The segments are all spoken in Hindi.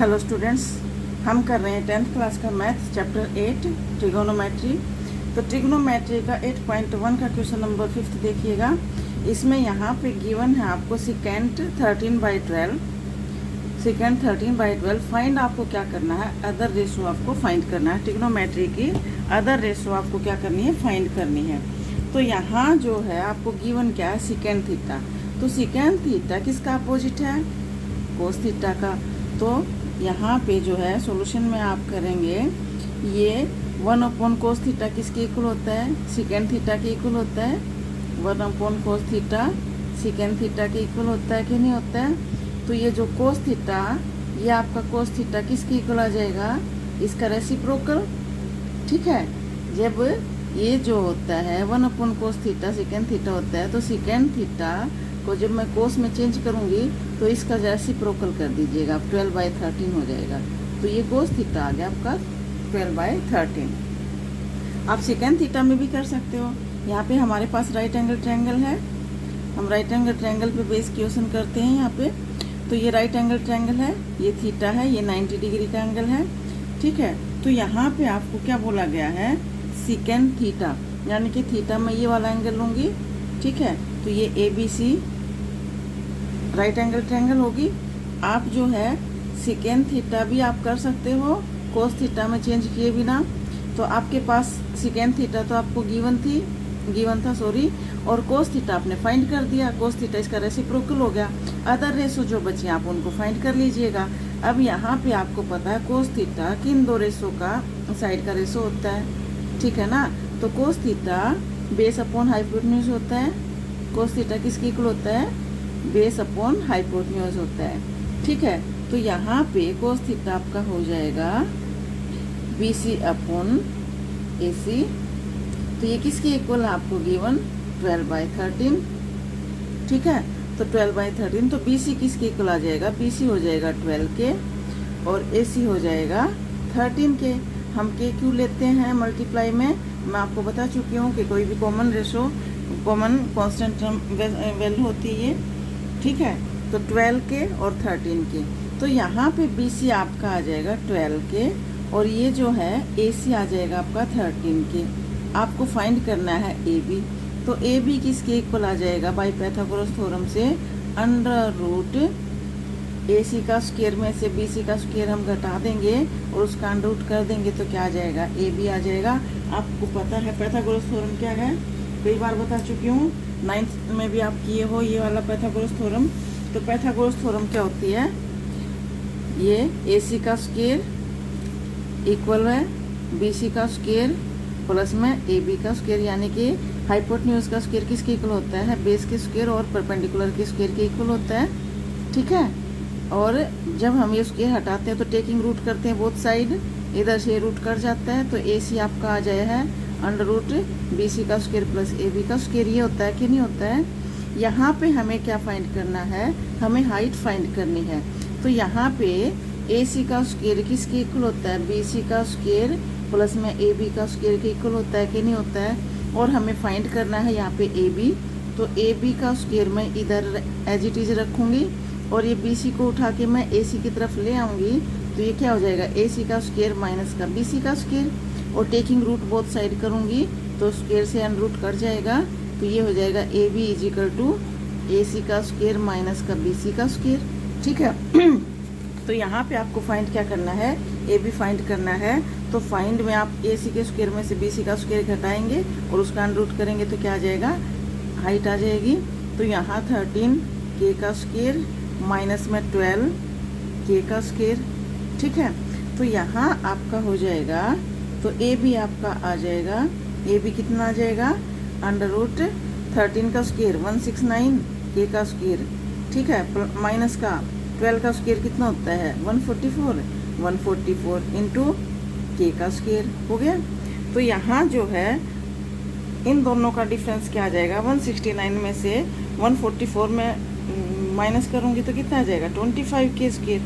हेलो स्टूडेंट्स, हम कर रहे हैं 10th क्लास का मैथ चैप्टर 8 ट्रिगोनोमेट्री। तो ट्रिगोनोमेट्री का 8.1 का क्वेश्चन नंबर 5 देखिएगा। इसमें यहाँ पे गिवन है आपको सेकेंड 13/12 फाइंड आपको क्या करना है, अदर रेशो आपको फाइंड करना है। ट्रिगोनोमेट्री की अदर रेशो आपको क्या करनी है, फाइंड करनी है। तो यहाँ जो है आपको गिवन क्या है, सेकेंड थीटा। तो सेकेंड थीटा किसका अपोजिट है, कोस थीटा का। तो यहाँ पे जो है सॉल्यूशन में आप करेंगे, ये 1/cos थीटा किसके इक्वल होता है, सेकेंड थीटा के इक्वल होता है। 1/cos थीटा सेकेंड थीटा के इक्वल होता है कि नहीं होता है। तो ये जो कोस थीटा, ये आपका कोस थीटा किसके इक्वल आ जाएगा, इसका रेसिप्रोकल। ठीक है, जब ये जो होता है 1/cos थीटा सेकेंड थीटा होता है, तो सेकेंड थीटा को जब मैं कोस में चेंज करूंगी तो इसका रेसिप्रोकल कर दीजिएगा, 12/13 हो जाएगा। तो ये कोस थीटा आ गया आपका 12/13। आप सेकेंड थीटा में भी कर सकते हो। यहाँ पे हमारे पास राइट एंगल ट्रायंगल है, हम राइट एंगल ट्रायंगल पे बेस क्वेश्चन करते हैं यहाँ पे। तो ये राइट एंगल ट्रायंगल है, ये थीटा है, ये 90 डिग्री का एंगल है। ठीक है, तो यहाँ पे आपको क्या बोला गया है, सेकेंड थीटा, यानी कि थीटा में ये वाला एंगल लूंगी। ठीक है, तो ये ABC राइट एंगल ट्रायंगल होगी। आप जो है सेकेंड थीटा भी आप कर सकते हो कोस थीटा में चेंज किए बिना। तो आपके पास सेकेंड थीटा तो आपको गिवन था और कोस थीटा आपने फाइंड कर दिया। कोस थीटा इसका रेसिप्रोकल हो गया। अदर रेशो जो बचे आप उनको फाइंड कर लीजिएगा। अब यहाँ पे आपको पता है कोस थीटा किन दो रेशो का साइड का रेशो होता है। ठीक है ना, तो cos theta base upon hypotenuse होता है। कोस थीटा किसके इक्वल होता है, बेस अपॉन हाइपोटेन्यूज होता है। ठीक है, तो यहाँ पे कोस थीटा आपका हो जाएगा BC अपॉन AC। तो ये किसके इक्वल है आपको गिवन, 12/13। ठीक है, तो 12/13, तो BC किसके इक्वल आ जाएगा, BC हो जाएगा 12 के और AC हो जाएगा 13 के। हम के क्यों लेते हैं मल्टीप्लाई में, मैं आपको बता चुकी हूँ कि कोई भी common ratio common constant value होती है। ठीक है, तो 12 के और 13 के। तो यहाँ पे BC आपका आ जाएगा 12 के और ये जो है AC आ जाएगा आपका 13 के। आपको फाइंड करना है AB। तो AB किसके इक्वल आ जाएगा, बाय पाइथागोरस थ्योरम से अंडर रूट AC का स्क्वायर में से BC का स्क्वायर हम घटा देंगे और उसका अंडर रूट कर देंगे, तो क्या आ जाएगा, AB आ जाएगा। आपको पता है पाइथागोरस थ्योरम क्या है, कई बार बता चुकी हूँ, 9th में भी आप किए हो ये वाला पाइथागोरस थ्योरम। तो पाइथागोरस थ्योरम क्या होती है, ये AC का स्क्वायर इक्वल है BC का स्क्वायर प्लस में AB का स्क्वायर, यानी कि हाइपोटेन्यूज का स्क्वायर किसके इक्वल होता है, बेस के स्क्वायर और परपेंडिकुलर के स्क्वायर के इक्वल होता है। ठीक है, और जब हम ये स्क्वायर हटाते हैं तो टेकिंग रूट करते हैं बोथ साइड, इधर से रूट कट जाता है, तो AC आपका आ जाए है अंडर रूट BC का स्क्वायर प्लस AB का स्क्वायर। ये होता है कि नहीं होता है। यहाँ पे हमें क्या फाइंड करना है, हमें हाइट फाइंड करनी है। तो यहाँ पे AC का स्क्वायर किसके इक्वल होता है, BC का स्क्वायर प्लस में AB का स्क्वायर के इक्वल होता है कि नहीं होता है। और हमें फाइंड करना है यहाँ पे AB। तो AB का स्क्वायर मैं इधर एज इट इज रखूँगी और ये BC को उठा के मैं AC की तरफ ले आऊँगी। तो ये क्या हो जाएगा, AC का स्क्वायर माइनस का BC का स्क्वायर, और टेकिंग रूट बोथ साइड करूँगी तो स्क्वायर से अंडर रूट कट जाएगा। तो ये हो जाएगा AB इजिकल टू AC का स्क्वायर माइनस का BC का स्क्वायर। ठीक है, तो यहाँ पे आपको फाइंड क्या करना है, AB फाइंड करना है। तो फाइंड में आप AC के स्क्वायर में से BC का स्क्वायर घटाएंगे और उसका अंडर रूट करेंगे तो क्या आ जाएगा, हाइट आ जाएगी। तो यहाँ 13 K का स्क्वायर माइनस में 12 K का स्क्वायर। ठीक है, तो यहाँ आपका हो जाएगा, तो AB आपका आ जाएगा, AB कितना आ जाएगा, अंडर रूट 13 का स्क्वायर 169 K का स्क्वायर। ठीक है, माइनस का 12 का स्क्वायर कितना होता है 144 इंटू K का स्क्वायर हो गया। तो यहाँ जो है इन दोनों का डिफरेंस क्या आ जाएगा, 169 में से 144 में माइनस करूँगी तो कितना आ जाएगा, 25 K स्क्वायर।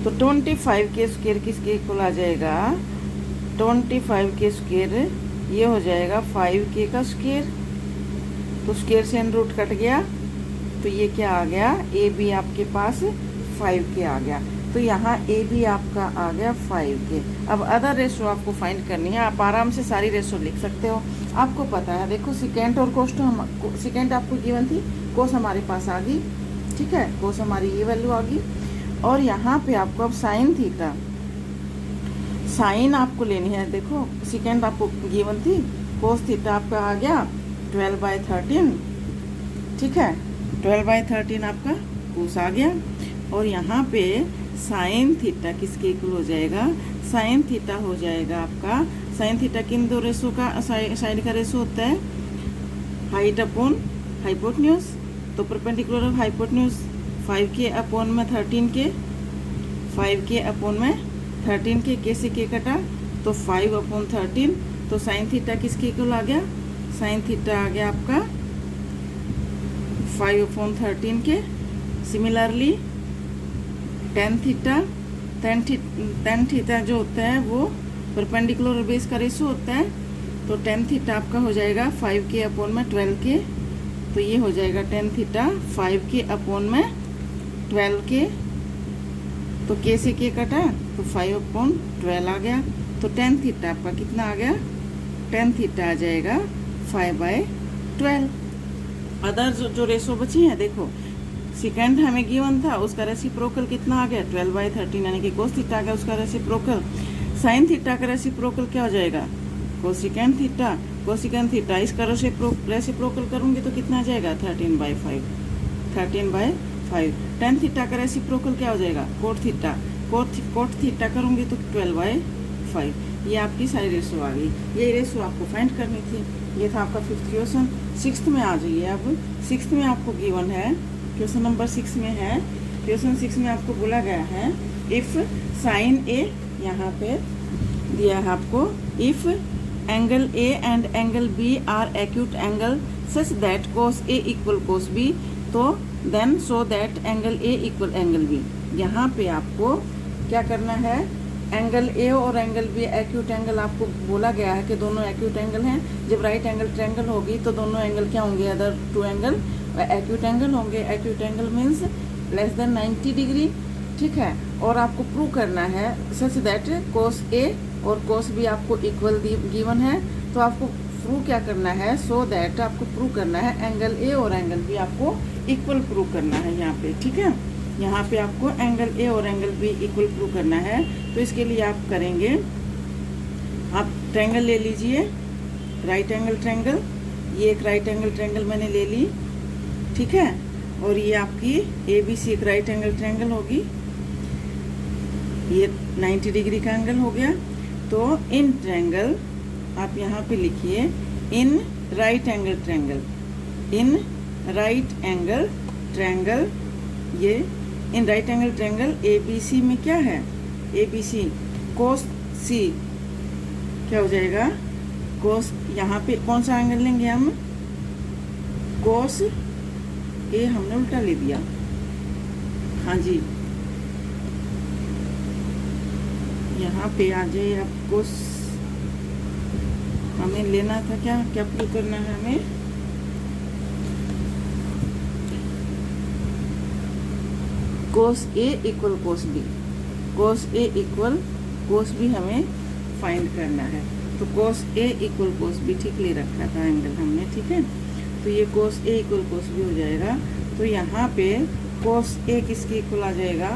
तो 25 K स्क्वायर किसके इक्वल आ जाएगा, 25 K स्क्वायर ये हो जाएगा 5K का स्क्वायर। तो स्क्वायर से अंडर रूट कट गया, तो ये क्या आ गया, AB आपके पास 5K आ गया। तो यहाँ ए बी आपका आ गया 5 के। अब अदर रेशो आपको फाइंड करनी है। आप आराम से सारी रेशो लिख सकते हो, आपको पता है। देखो सिकेंट और कोस तो हम सिकेंट आपको गिवन थी, कोस हमारे पास आ गई, ठीक है, कोस हमारी ये वैल्यू आ गई। और यहाँ पे आपको अब साइन थीटा, साइन आपको लेनी है। देखो सिकेंट आपको गिवन थी, कोस थीटा आपका आ गया 12/13, ठीक है, 12/13 आपका कोस आ गया। और यहाँ पे साइन थीटा किसके इक्वल हो जाएगा, साइन थीटा हो जाएगा आपका, साइन थीटा किन दो रेशो का साइड का रेशो होता है, हाइट अपॉन हाइपोटेन्यूज। तो परपेंडिकुलर ऑफ हाइपोटेन्यूज 5 के अपॉन में 13 के, 5 के अपॉन में 13 के, कैसे के कटा तो 5/13। तो साइन थीटा किसके इक्वल आ गया, साइन थीटा आ गया आपका 5/13 के। सिमिलरली टेन थीटा जो होता है वो परपेंडिकुलर बेस का रेशो होता है। तो टेन थीटा आपका हो जाएगा 5 के अपॉन में 12 के। तो ये हो जाएगा टेन थीटा 5 के अपॉन में 12 के। तो के से के कटा तो 5/12 आ गया। तो टेन थीटा आपका कितना आ गया, टेन थीटा आ जाएगा 5/12। अदर जो रेशो बची है, देखो सेकेंड हमें गिवन था, उसका रेसिप्रोकल कितना आ गया 12/13, यानी कि कोस थीटा आ गया उसका रेसिप्रोकल। साइन थीटा का रेसिप्रोकल क्या हो जाएगा, कोसिकेंड थीटा, कोसिकेंड थीटा। इसका रेसिप्रोकल करूंगी तो कितना आ जाएगा 13/5, 13/5। टेन थीटा का रेसिप्रोकल क्या हो जाएगा, कोट थीटा, कोट थीटा करूंगी तो 12/5। ये आपकी सारी रेशो आ गई। ये रेशो आपको फाइंड करनी थी। ये था आपका 5th क्वेश्चन। 6th में आ जाइए। अब 6th में आपको गिवन है, क्वेश्चन नंबर 6 में है, क्वेश्चन 6 में आपको बोला गया है इफ साइन ए, यहाँ पे दिया है आपको, if angle A and angle B are acute angle such that cos A equal cos B, तो then so that angle A equal angle B. यहाँ पे आपको क्या करना है, एंगल ए और एंगल बी एक्यूट एंगल आपको बोला गया है कि दोनों एक्यूट एंगल हैं। जब राइट एंगल ट्रायंगल होगी तो दोनों एंगल क्या होंगे, other two angle acute angle होंगे। Acute angle means less than 90 degree, ठीक है। और आपको प्रूव करना है सच दैट कोस ए और कोस बी आपको इक्वल गिवन है। तो आपको प्रूव क्या करना है, सो दैट आपको प्रूव करना है एंगल ए और एंगल बी आपको इक्वल प्रूव करना है यहाँ पे, ठीक है। यहाँ पे आपको एंगल ए और एंगल बी इक्वल प्रूव करना है। तो इसके लिए आप करेंगे, आप ट्रायंगल ले लीजिए, राइट एंगल ट्रायंगल। ये एक राइट एंगल ट्रायंगल मैंने ले ली, ठीक है। और ये आपकी ए बी सी एक राइट एंगल ट्रायंगल होगी, ये 90 डिग्री का एंगल हो गया। तो इन ट्रायंगल आप यहाँ पे लिखिए, in right angle triangle, in right angle triangle, ये in right angle triangle A B C में क्या है, ए बी सी कोस सी क्या हो जाएगा, कोस, यहाँ पे कौन सा एंगल लेंगे हम, कोस ए हमने उल्टा ले दिया, हाँ जी। यहाँ पे आ जाए आप, कोस हमें लेना था, क्या क्या प्रूव करना है हमें, कोस A equal cos B, cos A equal cos B हमें फाइंड करना है। तो कोस ए इक्वल कोस बी ठीक ले रखा था एंगल हमने, ठीक है। तो ये कोस ए इक्वल कोस बी हो जाएगा। तो यहाँ पे कोस ए किसके इक्वल आ जाएगा,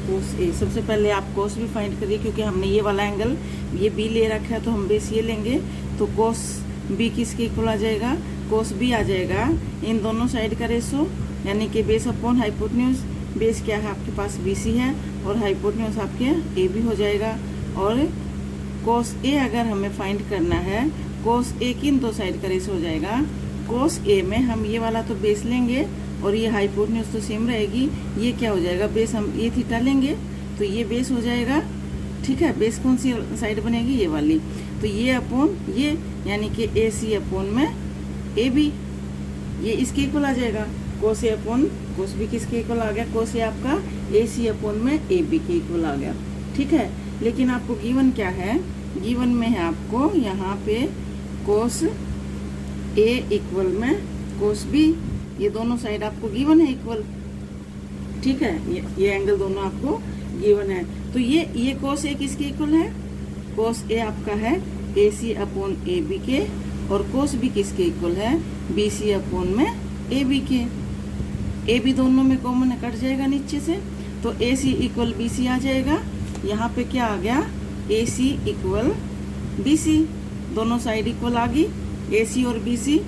कोस ए। सबसे पहले आप कोस बी फाइंड करिए, क्योंकि हमने ये वाला एंगल ये बी ले रखा है तो हम बेस ये लेंगे। तो कोस बी किसके इक्वल आ जाएगा, कोस बी आ जाएगा इन दोनों साइड का रेशो, यानी कि बेस अपॉन हाइपोटेन्यूज। बेस क्या है आपके पास BC है और हाइपोटेन्यूज आपके AB हो जाएगा। और कोस ए अगर हमें फाइंड करना है, कोस ए किन दो साइड का रेशो हो जाएगा, कोस ए में हम ये वाला तो बेस लेंगे और ये हाइपोटेन्यूज तो सेम रहेगी। ये क्या हो जाएगा, बेस हम ए थीटा लेंगे तो ये बेस हो जाएगा, ठीक है। बेस कौन सी साइड बनेगी, ये वाली। तो ये अपॉन ये, यानी कि AC अपॉन में AB, ये इसके इक्वल आ जाएगा। कोस ए अपॉन कोस बी किसके इक्वल आ गया, कोस ए आपका AC अपॉन में AB के इक्वल आ गया, ठीक है। लेकिन आपको गिवन क्या है, गिवन में है आपको यहाँ पे कोस ए इक्वल में कोस बी, ये दोनों साइड आपको गिवन है इक्वल, ठीक है, ये एंगल दोनों आपको गिवन है। तो ये कोस ए किसके इक्वल है, कोस ए आपका है AC अपॉन AB के, और कोस बी किसके इक्वल है, BC अपॉन में AB के। AB दोनों में कॉमन है, कट जाएगा नीचे से, तो AC इक्वल BC आ जाएगा। यहाँ पे क्या आ गया, AC इक्वल BC, दोनों साइड इक्वल आ गई, AC और BC।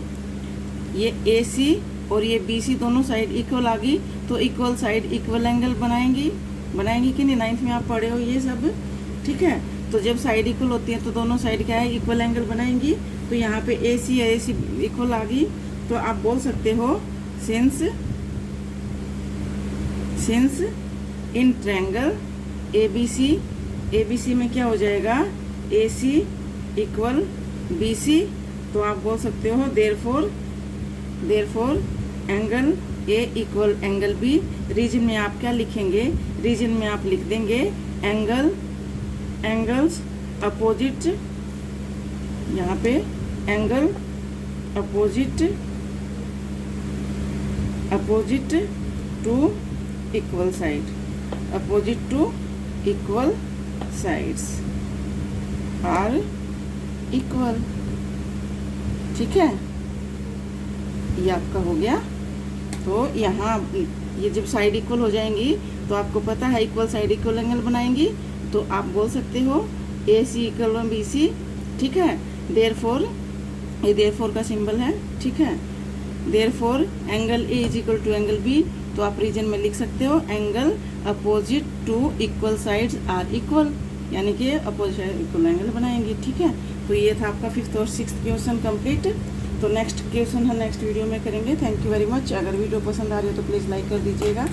ये AC और ये BC दोनों साइड इक्वल आ गई, तो इक्वल साइड इक्वल एंगल बनाएंगी कि नहीं, 9th में आप पढ़े हो ये सब, ठीक है। तो जब साइड इक्वल होती है तो दोनों साइड क्या है, इक्वल एंगल बनाएंगी। तो यहाँ पे AC या AC इक्वल आ गई, तो आप बोल सकते हो सिंस इन ट्रायंगल ABC में क्या हो जाएगा, AC इक्वल BC, तो आप बोल सकते हो therefore angle A equal angle B। Reason में आप क्या लिखेंगे, रीजन में आप लिख देंगे एंगल्स अपोजिट, यहाँ पे angle opposite to equal side, opposite to equal sides are equal, ठीक है, ये आपका हो गया। तो यहाँ ये जब साइड इक्वल हो जाएंगी तो आपको पता है इक्वल साइड इक्वल एंगल बनाएंगी, तो आप बोल सकते हो AC इक्वल BC, ठीक है। देयरफॉर, ये देयरफॉर का सिंबल है, ठीक है। Therefore angle A is equal to angle B, तो आप रीजन में लिख सकते हो angle opposite to equal sides are equal, यानी कि अपोजिट साइड इक्वल एंगल बनाएंगे, ठीक है। तो ये था आपका 5th और 6th क्वेश्चन कंप्लीट। तो नेक्स्ट क्वेश्चन हम नेक्स्ट वीडियो में करेंगे। Thank you very much. अगर वीडियो पसंद आ रही हो तो प्लीज़ लाइक कर दीजिएगा।